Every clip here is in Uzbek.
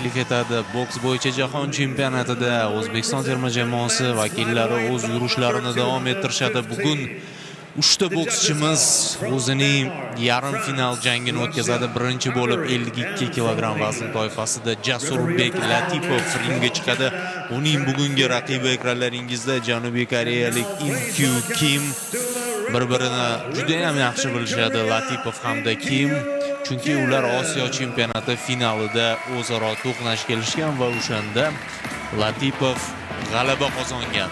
taklif etadi. Boks bo'yicha jahon chempionatida O'zbekiston terma jamoasi vakillari o'z yurishlarini davom ettirishadi. Bugun 3 ta bokschimiz o'zining yarim final jangini o'tkazadi. Birinchi bo'lib 52 kg vazn toifasida Jasurbek Latipov ringga chiqadi. Uning bugungi raqibi ekranlaringizda Janubiy Koreyalik In Kyu Kim. Bir-birini juda ham yaxshi bilishadi Latipov hamda Kim. Chunki ular Osiyo chempionati finalida o'zaro to'qnash kelishgan va o'shanda Latipov g'alaba qozongan.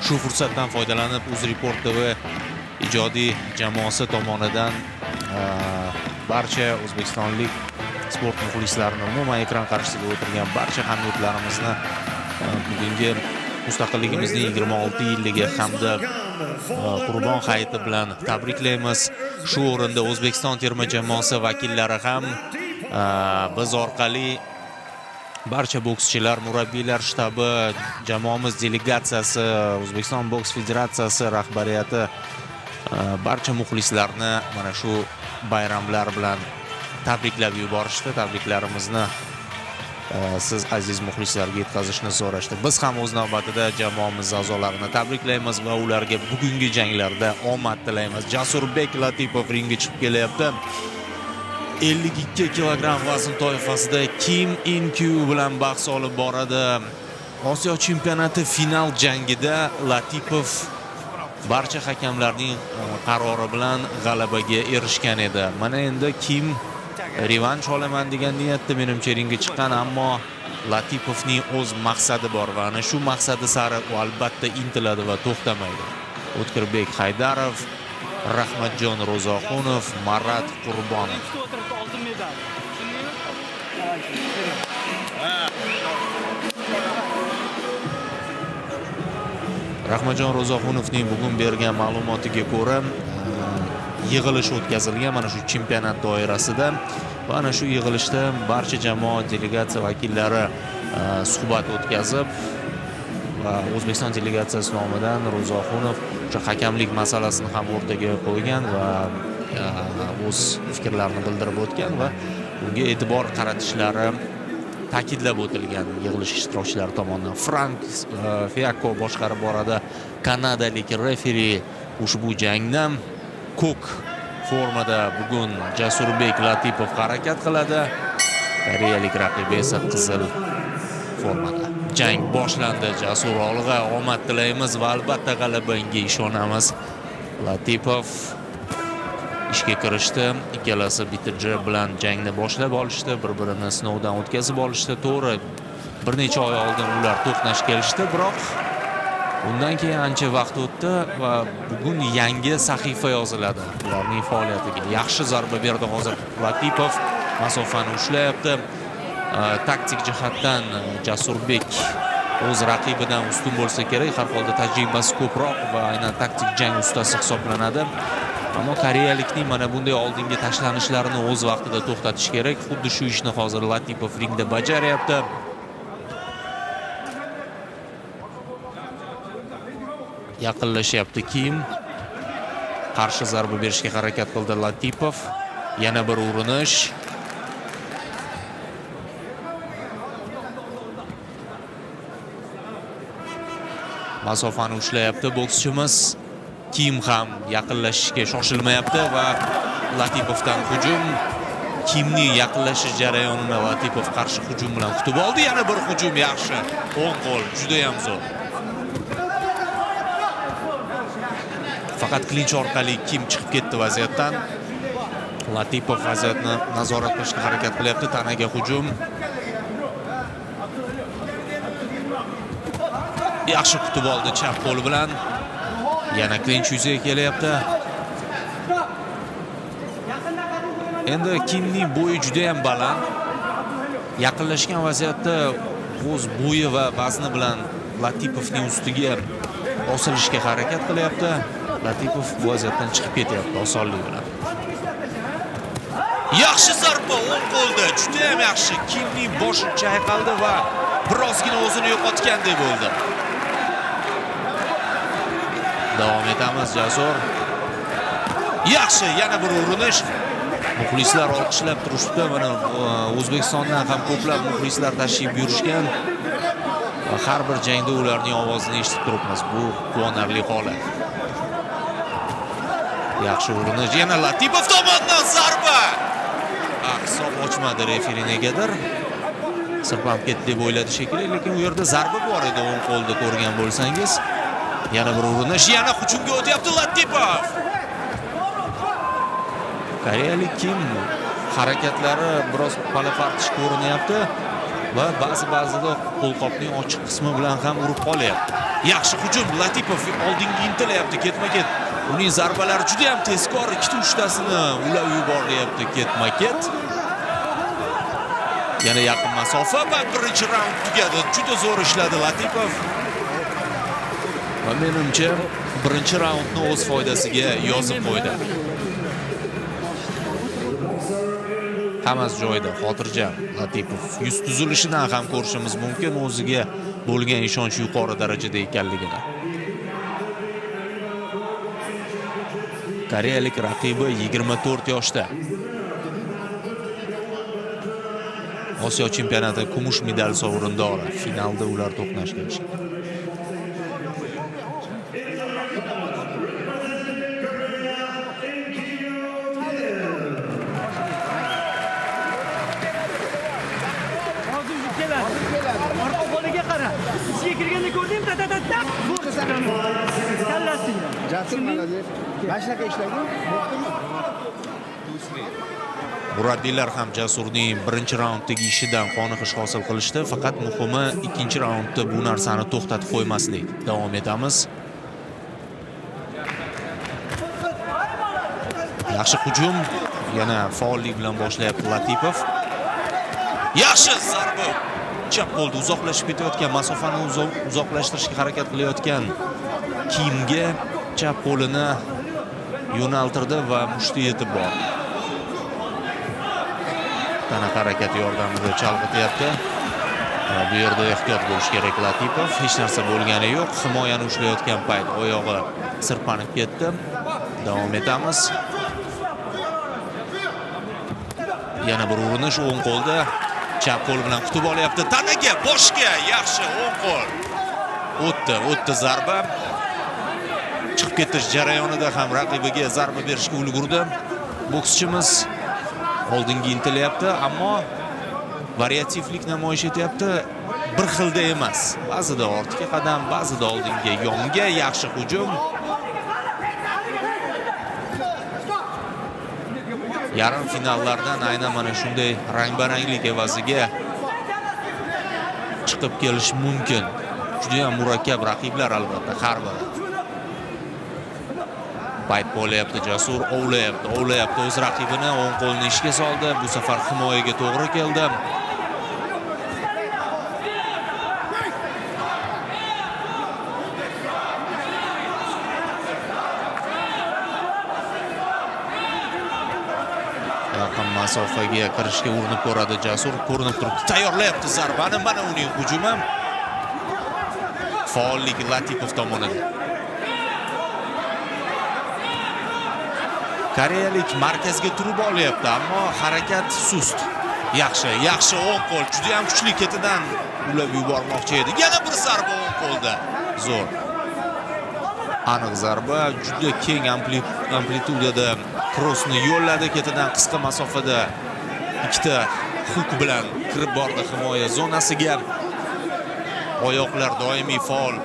Shu fursatdan foydalanib UzReport TV ijodiy jamoasi tomonidan barcha o'zbekistonlik sport muxlislarini, umuman ekran qarshisiga o'tirgan barcha hamyurtlarimizni bugungi mustaqilligimizning 26 yilligi hamda Qurbon hayiti bilan tabriklaymiz. Shu o'rinda O'zbekiston terma jamoasi vakillari ham biz orqali barcha bokschilar, murabbiylar shtabi, jamoamiz delegatsiyasi, O'zbekiston boks federatsiyasi rahbariyati barcha muxlislarni mana shu bayramlar bilan tabriklab yuborishdi. Tabriklarimizni siz aziz muxlislarga yetkazishni so'rashdi. Biz ham o'z navbatida jamoamiz a'zolarini tabriklaymiz va ularga bugungi janglarda omad tilaymiz. Jasurbek Latipov ringga chiqib kelyapti. 52 kg vazn toifasida Kim In Kyu bilan bahs olib boradi. Osiyo chempionati final jangida Latipov barcha hakamlarning qarori bilan g'alabaga erishgan edi. Mana endi Kim revansh olaman degan niyatda menimcha ringga chiqqan, ammo Latipovning o'z maqsadi bor va ana shu maqsadi sari u albatta intiladi va to'xtamaydi. O'tkirbek Haydarov, Rahmatjon Ro'zoxunov, Marat Qurbonov. Rahmatjon Ro'zoxunovning bugun bergan ma'lumotiga ko'ra, yig'ilish o'tkazilgan mana shu chempionat doirasida va ana shu yig'ilishda barcha jamoa delegatsiya vakillari suhbat o'tkazib va O'zbekiston delegatsiyasi nomidan Ro'zoxunov o'sha hakamlik masalasini ham o'rtaga qo'ygan va o'z fikrlarini bildirib o'tgan va unga e'tibor qaratishlari ta'kidlab o'tilgan yig'ilish ishtirokchilari tomonidan. Frank Fiakko boshqarib boradi. Kanadalik referi ushbu jangda ko'k formada bugun Jasurbek Latipov harakat qiladi. Koreyalik raqibi esa qizil formada. Jang boshlandi. Jasur olg'a, omad tilaymiz va albatta g'alabanga ishonamiz. Latipov ishga kirishdi. Ikkalasi bitta jab bilan jangni boshlab olishdi, bir-birini sinovdan o'tkazib olishdi. To'g'ri, bir necha oy oldin ular to'qnash kelishdi, biroq undan keyin ancha vaqt o'tdi va bugun yangi sahifa yoziladi ularning faoliyatiga. Yaxshi zarba berdi hozir Latipov, masofani ushlayapti. Taktik jihatdan Jasurbek o'z raqibidan ustun bo'lsa kerak, har holda tajribasi ko'proq va aynan taktik jang ustasi hisoblanadi. Ammo koreyalikning mana bunday oldingi tashlanishlarini o'z vaqtida to'xtatish kerak. Xuddi shu ishni hozir Latipov ringda bajaryapti. Yaqinlashyapti Kim. Qarshi zarba berishga harakat qildi Latipov. Yana bir urinish. Masofani ushlayapti bokschimiz. Kim ham yaqinlashishga shoshilmayapti va Latipovdan hujum. Kimning yaqinlashish jarayonini Latipov qarshi hujum bilan kutib oldi. Yana bir hujum yaxshi. O'ng qo'l juda ham zo'r. Faqat klinch orqali Kim chiqib ketdi vaziyatdan. Latipov vaziyatni nazorat qilishga harakat qilyapti. Tanaga hujum. Yaxshi kutib oldi chap qo'li bilan. Yana klinch yuzaga kelyapti. Endi Kimning bo'yi juda ham baland. Yaqinlashgan vaziyatda o'z bo'yi va vazni bilan Latipovning ustiga osilishga harakat qilyapti. Latipov bu vaziyatdan chiqib ketyapti osonlik bilan. Yaxshi zarba o'ng qo'lda, juda ham yaxshi. Kimning boshi chayqaldi va birozgina o'zini yo'qotgandek bo'ldi. Davom etamiz. Jasur. Yaxshi, yana bir urinish. Muxlislar olqishlab turishdi. Mana O'zbekistondan ham ko'plab muxlislar tashrif buyurishgan. Va har bir jangda ularning ovozini eshitib turibmiz. Bu quvonarli holat. Yaxshi urinish. Yana Latipov tomonidan zarba. Hisob ochmadi referi negadir. Sirpanib ketdi deb o'yladi shekilli, lekin u yerda zarba bor edi o'ng qo'lda ko'rgan bo'lsangiz. Yana bir urinish, yana hujumga o'tyapti Latipov. Koreyalik Kim harakatlari biroz palapartish ko'rinyapti va ba'zida qo'lqopning ochiq qismi bilan ham urib qolyapti. Yaxshi hujum, Latipov oldinga intilyapti, ketma-ket. Uning zarbalari juda ham tezkor, ikkita uchtasini ulab yuboryapti ketma-ket. Yana yaqin masofa va birinchi raund tugadi. Juda zo'r ishladi Latipov. Va menimcha birinchi raundni o'z foydasiga yozib qo'ydi. Hammasi joyida, xotirjam Latipov. Yuz tuzilishidan ham ko'rishimiz mumkin o'ziga bo'lgan ishonch yuqori darajada ekanligini. Koreyalik raqibi 24 yoshda. Osiyo chempionati kumush medal sovrindori. Finalda ular to'qnash kelishgan. Orqa qo'liga qara. Ichiga kirganda ko'rding, ta-ta-ta-ta. Kallasi. Jasur молодец. Mana shunaqa ishlarga bo'ptimi? Murabbiylar ham Jasurning birinchi raunddagi ishidan qoniqish hosil qilishdi, faqat muhimi ikkinchi raundda bu narsani to'xtatib qo'ymaslik. Davom etamiz. Yaxshi hujum, yana faollik bilan boshlayapti Latipov. Yaxshi zarba. Chap qo'lda uzoqlashib ketayotgan masofani uzoqlashtirishga harakat qilayotgan Kimga chap qo'lini yo'naltirdi va mushti yetib bordi. Tana harakati yordamida chalg'ityapti. Bu yerda ehtiyot bo'lish kerak Latipov. Hech narsa bo'lgani yo'q. Himoyani ushlayotgan payt oyog'i sirpanib ketdi. Davom etamiz. Yana bir urinish o'ng qo'lda. Chap qo'l bilan kutib olyapti. Tanaga, boshga, yaxshi o'ng qo'l. O'tdi zarba. Chiqib ketish jarayonida ham raqibiga zarba berishga ulgurdi. Bokschimiz oldinga intilyapti, ammo variativlik namoyish etyapti. Bir xilda emas. Ba'zida ortga qadam, ba'zida oldinga, yonga yaxshi hujum. Yarim finallardan aynan mana shunday rang-baranglik evaziga chiqib kelish mumkin. Juda ham murakkab raqiblar albatta har biri. Payt bo'layapti, Jasur ovlayapti o'z raqibini, o'ng qo'lni ishga soldi. Bu safar himoyaga to'g'ri keldi. Yaqin masofaga kirishga urinib ko'radi Jasur, ko'rinib turibdi. Tayyorlayapti zarbani, mana uning hujumi. Faollik Latipov tomonidan. Koreyalik markazga turib olyapti, ammo harakat sust. Yaxshi o'ng qo'l, juda ham kuchli ketidan ulab yubormoqchi edi. Yana bir zarba o'ng qo'lda. Zo'r. Aniq zarba, juda keng amplitudada crossni yo'lladi, ketidan qisqa masofada ikkita huk bilan kirib bordi himoya zonasiga. Oyoqlar doimiy faol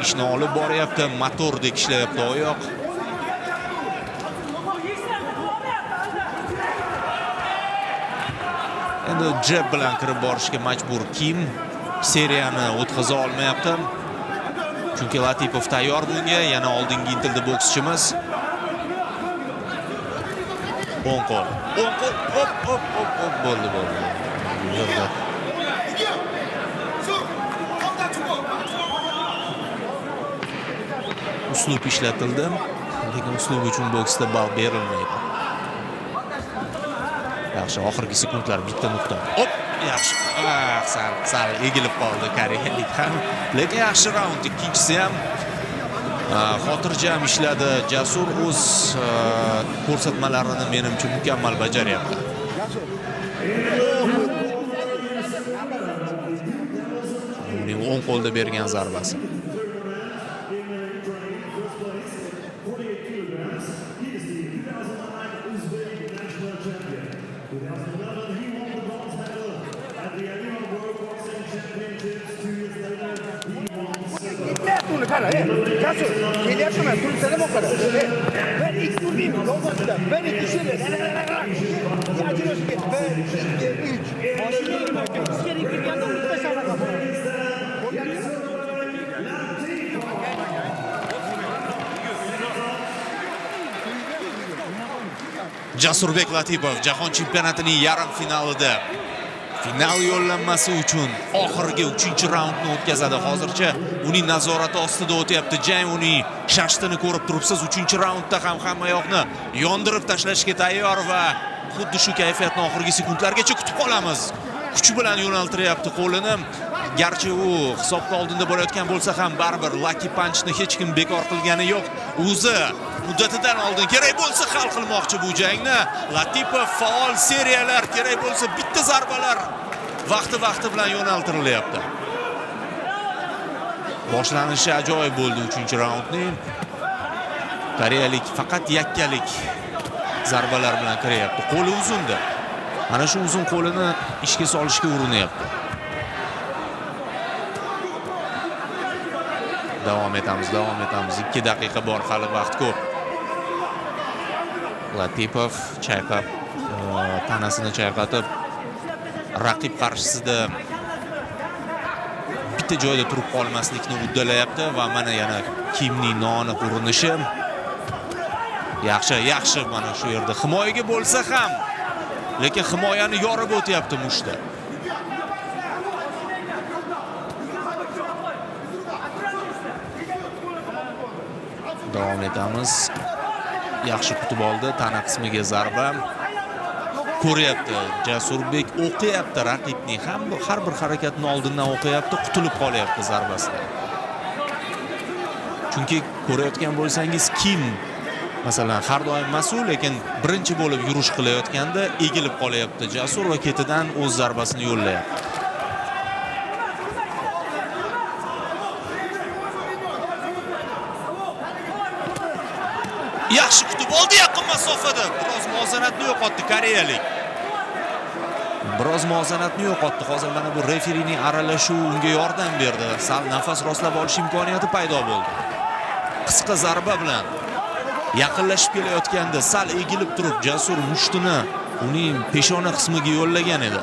ishni olib boryapti, motordek ishlayapti oyoq. Endi jab bilan kirib borishga majbur Kim. Seriyani o'tkaza olmayapti. Chunki Latipov tayyor bunga. Yana oldinga intildi bokschimiz. O'ng qo'l. Hop bo'ldi. Yerda. Uslub ishlatildi. Lekin uslub uchun boksda ball berilmaydi. Yaxshi, oxirgi sekundlar bitta nuqta. Hop, yaxshi. Sal egilib qoldi koreyalik ham. Lekin yaxshi raund, ikkinchisi ham xotirjam ishladi. Jasur o'z ko'rsatmalarini menimcha mukammal bajaryapti. Uning o'ng qo'lda bergan zarbasi. Uni qara, Jasur, kelyapman, turibsan-da qara. Ben ilk vurdum, yolg'izda. Ben ikki shili. Ajrosh ketdi. 1 2 3. Ichkariga kirganda bitta sharqa bor. Jasurbek Latipov Jahon chempionatining yarim finalida final yo'llanmasi uchun oxirgi 3-raundni o'tkazadi. Hozircha uning nazorati ostida o'tyapti jang. Uning shashtini ko'rib turibsiz. 3-raundda ham hamma yoqni yondirib tashlashga tayyor va xuddi shu kayfiyatni oxirgi sekundlargacha kutib qolamiz. Kuch bilan yo'naltiryapti qo'lini. Garchi u hisobda oldinda bo'layotgan bo'lsa ham baribir Lucky Punchni hech kim bekor qilgani yo'q. O'zi muddatidan oldin kerak bo'lsa hal qilmoqchi bu jangni. Latipov faol seriyalar, kerak bo'lsa bitta zarbalar vaqti bilan yo'naltirilyapti. Boshlanishi ajoyib bo'ldi 3-raundning. Koreyalik faqat yakkalik zarbalar bilan kiryapti. Qo'li uzunda. Mana shu uzun qo'lini ishga solishga urinyapti. Davom etamiz. 2 daqiqa bor, hali vaqt ko'p. Latipov chayqab, tanasini chayqatib, raqib qarshisida bitta joyda turib qolmaslikni uddalayapti va mana yana Kimning noaniq urinishi. Yaxshi mana shu yerda himoyaga bo'lsa ham, lekin himoyani yorib o'tyapti mushta. Davom etamiz. Yaxshi kutib oldi, tana qismiga zarba. Ko'ryapti, Jasurbek o'qiyapti raqibning har bir harakatini oldindan o'qiyapti, qutulib qolyapti zarbasidan. Chunki ko'rayotgan bo'lsangiz, Kim masalan har doim mas'ul, lekin birinchi bo'lib yurish qilayotganda egilib qolyapti Jasur va ketidan o'z zarbasini yo'llayapti. Yaxshi kutib oldi yaqin masofada. Biroz muvozanatni yo'qotdi koreyalik. Hozir mana bu referining aralashuvi unga yordam berdi. Sal nafas rostlab olish imkoniyati paydo bo'ldi. Qisqa zarba bilan yaqinlashib kelayotganda sal egilib turib Jasur mushtini uning peshona qismiga yo'llagan edi.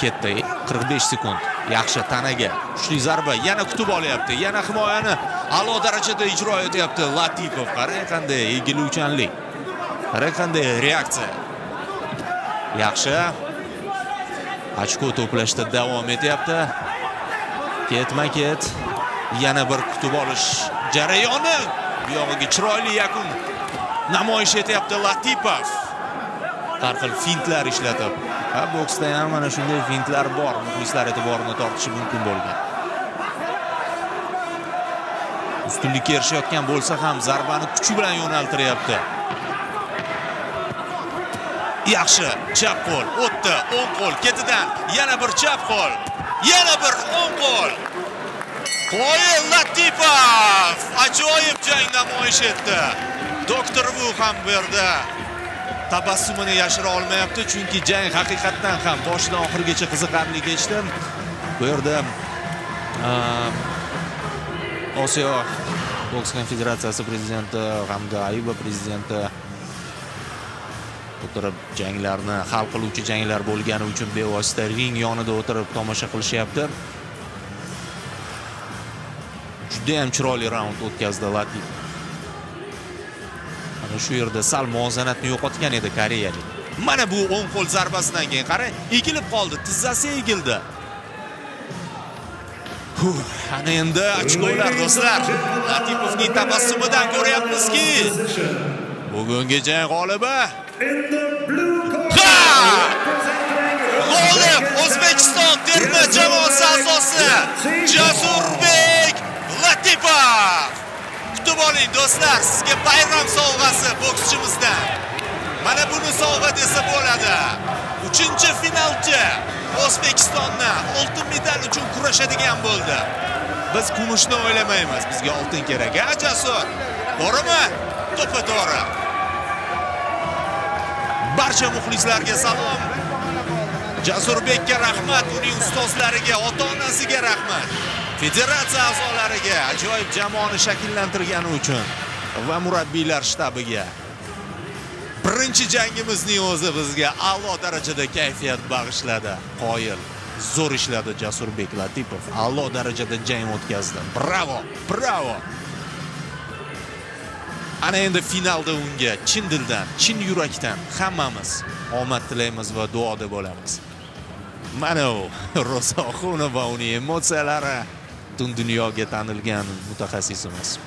Ketdi 45 sekund. Yaxshi tanaga kuchli zarba, yana kutib olyapti. Yana himoyani a'lo darajada ijro etyapti Latipov. Qarang qanday egiluvchanlik. Qarang qanday reaksiya. Yaxshi. Ochko to'plashda davom etyapti. Ketma-ket yana bir kutib olish jarayoni. Bu yog'iga chiroyli yakun namoyish etyapti Latipov. Har xil fintlar ishlatib. Boksda ham mana shunday fintlar bor. Muxlislar e'tiborini tortishi mumkin bo'lgan. Ustunlikka erishayotgan bo'lsa ham zarbani kuchi bilan yo'naltiryapti. Yaxshi, chap qo'l, o'tdi, o'ng qo'l ketidan, yana bir chap qo'l, yana bir o'ng qo'l. Qo'yil Latipov ajoyib jang namoyish etdi. Doktor bu ham bu yerda tabassumini yashira olmayapti, chunki jang haqiqatdan ham boshidan oxirigacha qiziqarli kechdi. Bu yerda Osiyo boks konfederatsiyasi prezidenti hamda AIBA prezidenti o'tirib janglarni hal qiluvchi janglar bo'lgani uchun bevosita ring yonida o'tirib tomosha qilishyapti. Juda ham chiroyli raund o'tkazdi Latipov. Mana shu yerda sal muvozanatni yo'qotgan edi koreyalik. Mana bu o'ng qo'l zarbasidan keyin qarang, egilib qoldi, tizzasi egildi. Ana endi ochkolar do'stlar. Latipovning tabassumidan ko'ryapmizki, bugungi jang g'olibi g'olib O'zbekiston terma jamoasi a'zosi Jasurbek Latipov. Latipov! Kutib oling do'stlar, sizga bayram sovg'asi bokschimizdan. Mana buni sovg'a desa bo'ladi. 3-finalchi O'zbekistonda oltin medal uchun kurashadigan bo'ldi. Biz kumushni o'ylamaymiz, bizga oltin kerak. Ha, Jasur? To'g'rimi? To'ppa-to'g'ri. Barcha muxlislarga salom. Jasurbekka rahmat, uning ustozlariga, ota-onasiga rahmat. Federatsiya a'zolariga, ajoyib jamoani shakllantirgani uchun va murabbiylar shtabiga. Birinchi jangimizning o'zi bizga a'lo darajada kayfiyat bag'ishladi. Qoyil, zo'r ishladi Jasurbek Latipov. A'lo darajada jang o'tkazdi. Bravo, bravo. Ana endi finalda unga chin dildan, chin yurakdan hammamiz omad tilaymiz va duoda bo'lamiz. Mana u Rosa Oxunova va uning emotsiyalari butun dunyoga tanilgan mutaxassisimiz.